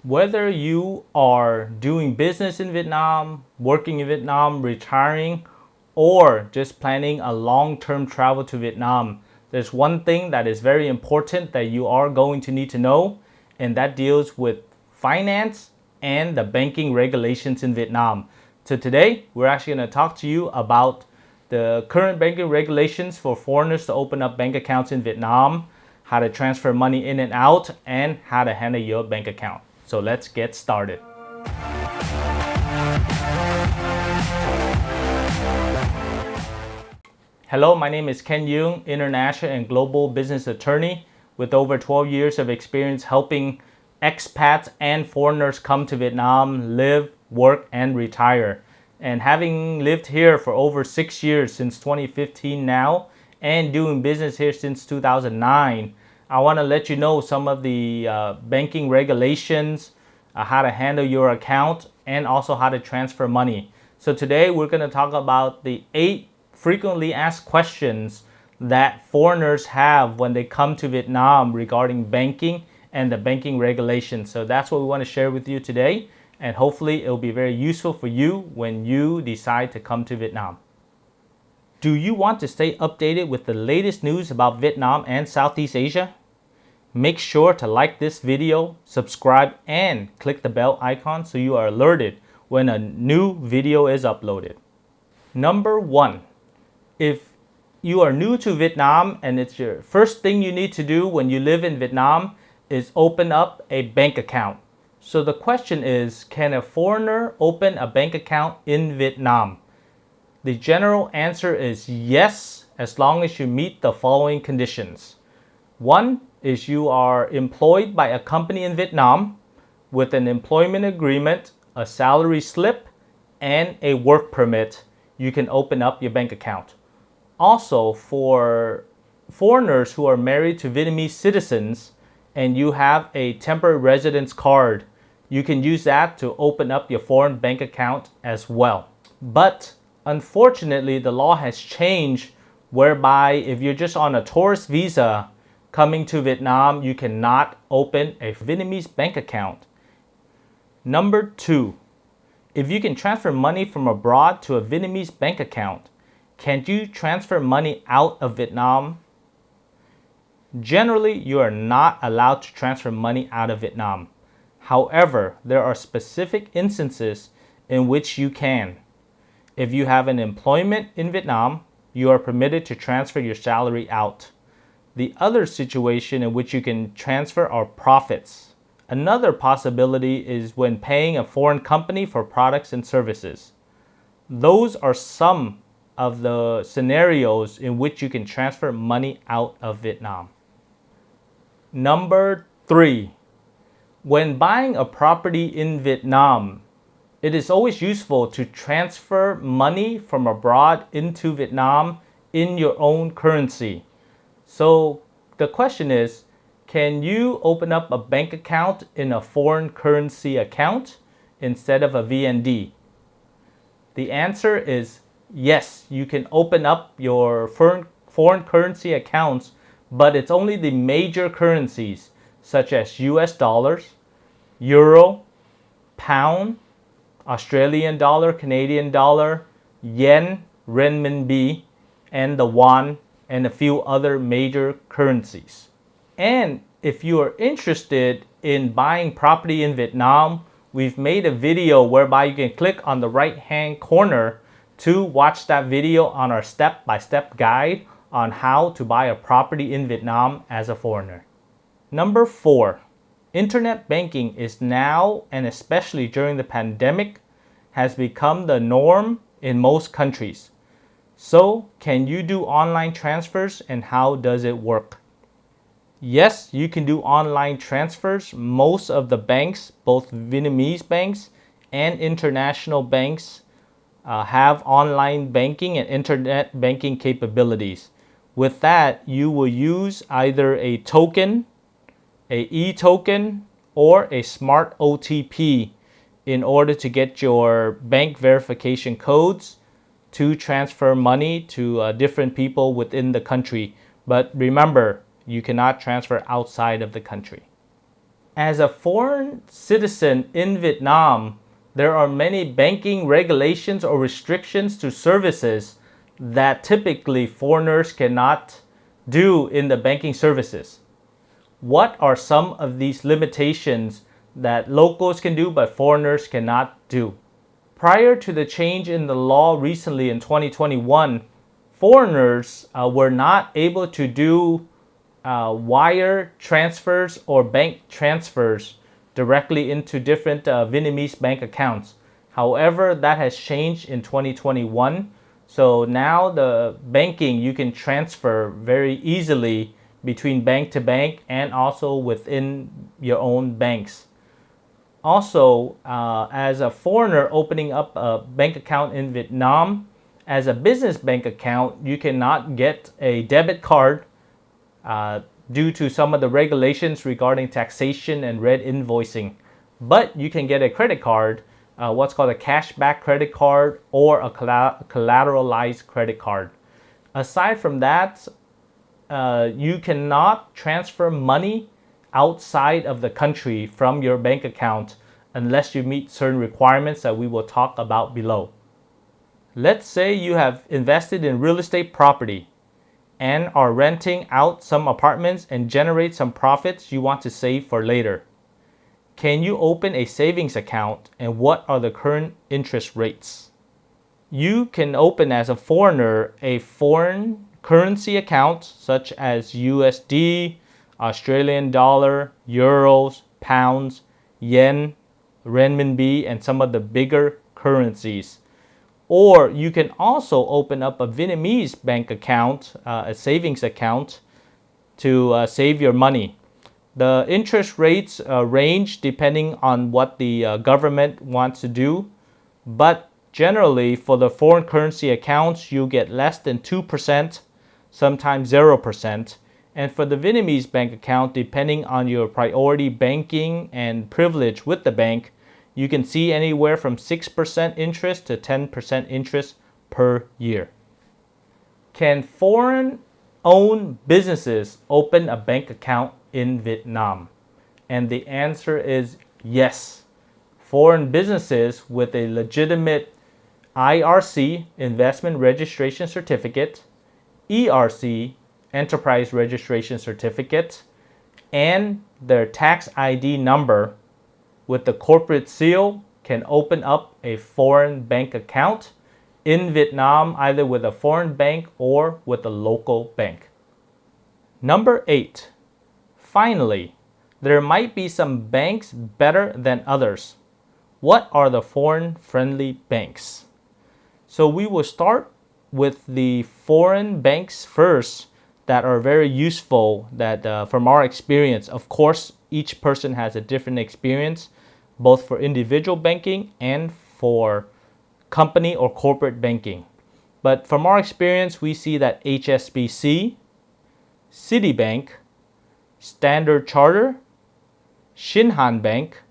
Whether you are doing business in Vietnam, working in Vietnam, retiring, or just planning a long-term travel to Vietnam, there's one thing that is very important that you are going to need to know, and that deals with finance and the banking regulations in Vietnam. So today, we're actually going to talk to you about the current banking regulations for foreigners to open up bank accounts in Vietnam, how to transfer money in and out, and how to handle your bank account. So let's get started. Hello, my name is Ken Young, international and global business attorney with over 12 years of experience helping expats and foreigners come to Vietnam, live, work, and retire. And having lived here for over 6 years since 2015 now, and doing business here since 2009, I want to let you know some of the banking regulations, how to handle your account, and also how to transfer money. So today we're going to talk about the 8 frequently asked questions that foreigners have when they come to Vietnam regarding banking and the banking regulations. So that's what we want to share with you today, and hopefully it will be very useful for you when you decide to come to Vietnam. Do you want to stay updated with the latest news about Vietnam and Southeast Asia? Make sure to like this video, subscribe, and click the bell icon so you are alerted when a new video is uploaded. Number 1. If you are new to Vietnam and it's your first thing you need to do when you live in Vietnam is open up a bank account. So the question is, can a foreigner open a bank account in Vietnam? The general answer is yes, as long as you meet the following conditions. 1 is you are employed by a company in Vietnam with an employment agreement, a salary slip, and a work permit. You can open up your bank account. Also, for foreigners who are married to Vietnamese citizens and you have a temporary residence card, you can use that to open up your foreign bank account as well. But unfortunately, the law has changed whereby if you're just on a tourist visa coming to Vietnam, you cannot open a Vietnamese bank account. Number 2, if you can transfer money from abroad to a Vietnamese bank account, can you transfer money out of Vietnam? Generally, you are not allowed to transfer money out of Vietnam. However, there are specific instances in which you can. If you have an employment in Vietnam, you are permitted to transfer your salary out. The other situation in which you can transfer are profits. Another possibility is when paying a foreign company for products and services. Those are some of the scenarios in which you can transfer money out of Vietnam. Number 3, when buying a property in Vietnam, it is always useful to transfer money from abroad into Vietnam in your own currency. So the question is, can you open up a bank account in a foreign currency account instead of a VND? The answer is yes, you can open up your foreign currency accounts, but it's only the major currencies such as US dollars, euro, pound, Australian dollar, Canadian dollar, yen, renminbi, and the won, and a few other major currencies. And if you are interested in buying property in Vietnam, we've made a video whereby you can click on the right hand corner to watch that video on our step-by-step guide on how to buy a property in Vietnam as a foreigner. Number 4, internet banking is now, and especially during the pandemic, has become the norm in most countries. So, can you do online transfers and how does it work? Yes, you can do online transfers. Most of the banks, both Vietnamese banks and international banks, have online banking and internet banking capabilities. With that, you will use either a token, a e-token, or a smart OTP in order to get your bank verification codes to transfer money to different people within the country. But remember, you cannot transfer outside of the country. As a foreign citizen in Vietnam, there are many banking regulations or restrictions to services that typically foreigners cannot do in the banking services. What are some of these limitations that locals can do but foreigners cannot do? Prior to the change in the law recently in 2021, foreigners were not able to do wire transfers or bank transfers directly into different Vietnamese bank accounts. However, that has changed in 2021. So now the banking, you can transfer very easily between bank to bank and also within your own banks. Also, as a foreigner opening up a bank account in Vietnam, as a business bank account, you cannot get a debit card uh, due to some of the regulations regarding taxation and red invoicing. But you can get a credit card, what's called a cashback credit card or a collateralized credit card. Aside from that, you cannot transfer money outside of the country from your bank account unless you meet certain requirements that we will talk about below. Let's say you have invested in real estate property and are renting out some apartments and generate some profits you want to save for later. Can you open a savings account, and what are the current interest rates? You can open as a foreigner a foreign currency account such as USD, Australian dollar, euros, pounds, yen, renminbi, and some of the bigger currencies. Or you can also open up a Vietnamese bank account, a savings account, to save your money. The interest rates range depending on what the government wants to do, but generally for the foreign currency accounts, you get less than 2%, sometimes 0%. And for the Vietnamese bank account, depending on your priority banking and privilege with the bank, you can see anywhere from 6% interest to 10% interest per year. Can foreign-owned businesses open a bank account in Vietnam? And the answer is yes. Foreign businesses with a legitimate IRC, Investment Registration Certificate, ERC, Enterprise Registration Certificate, and their tax ID number with the corporate seal can open up a foreign bank account in Vietnam, either with a foreign bank or with a local bank. Number 8. Finally, there might be some banks better than others. What are the foreign-friendly banks? So we will start with the foreign banks first that are very useful that from our experience. Of course, each person has a different experience, both for individual banking and for company or corporate banking. But from our experience, we see that HSBC, Citibank, Standard Chartered, Shinhan Bank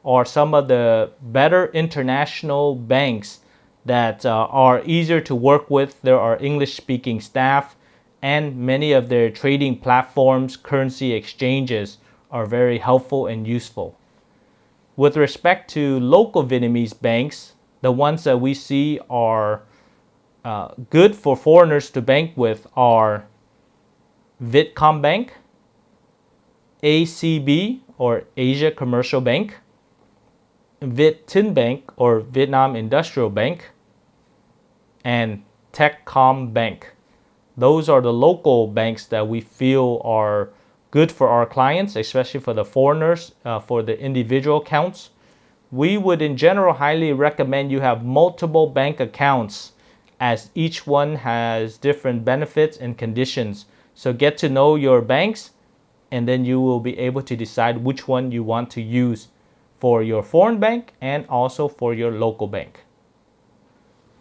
are some of the better international banks that are easier to work with. There are English-speaking staff, and many of their trading platforms, currency exchanges are very helpful and useful. With respect to local Vietnamese banks, the ones that we see are good for foreigners to bank with are Vietcombank, ACB or Asia Commercial Bank, Vietinbank or Vietnam Industrial Bank, and Techcombank. Those are the local banks that we feel are good for our clients, especially for the foreigners, for the individual accounts. We would in general highly recommend you have multiple bank accounts, as each one has different benefits and conditions. So get to know your banks, and then you will be able to decide which one you want to use for your foreign bank and also for your local bank.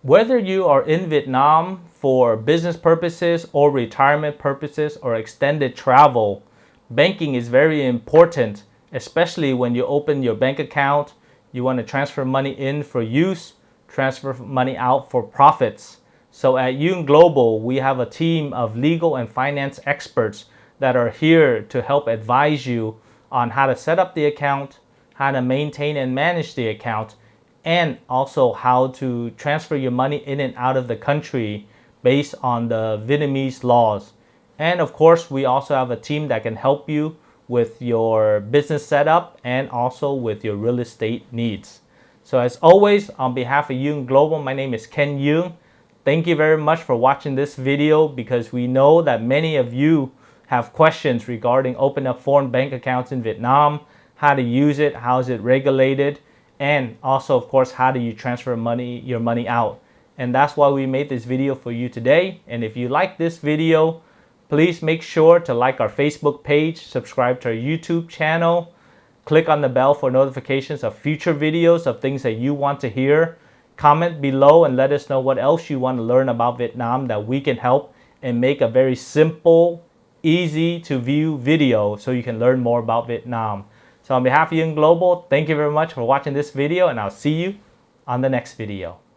Whether you are in Vietnam for business purposes or retirement purposes or extended travel, banking is very important, especially when you open your bank account, you want to transfer money in for use, transfer money out for profits. So at Yoon Global, we have a team of legal and finance experts that are here to help advise you on how to set up the account, how to maintain and manage the account, and also how to transfer your money in and out of the country based on the Vietnamese laws. And of course, we also have a team that can help you with your business setup and also with your real estate needs. So as always, on behalf of Young Global, my name is Ken Young. Thank you very much for watching this video, because we know that many of you have questions regarding opening up foreign bank accounts in Vietnam, how to use it, how is it regulated, and also of course how do you transfer your money out. And that's why we made this video for you today. And if you like this video, please make sure to like our Facebook page, subscribe to our YouTube channel, click on the bell for notifications of future videos of things that you want to hear. Comment below and let us know what else you want to learn about Vietnam that we can help and make a very simple, easy to view video so you can learn more about Vietnam. So on behalf of Young Global, thank you very much for watching this video, and I'll see you on the next video.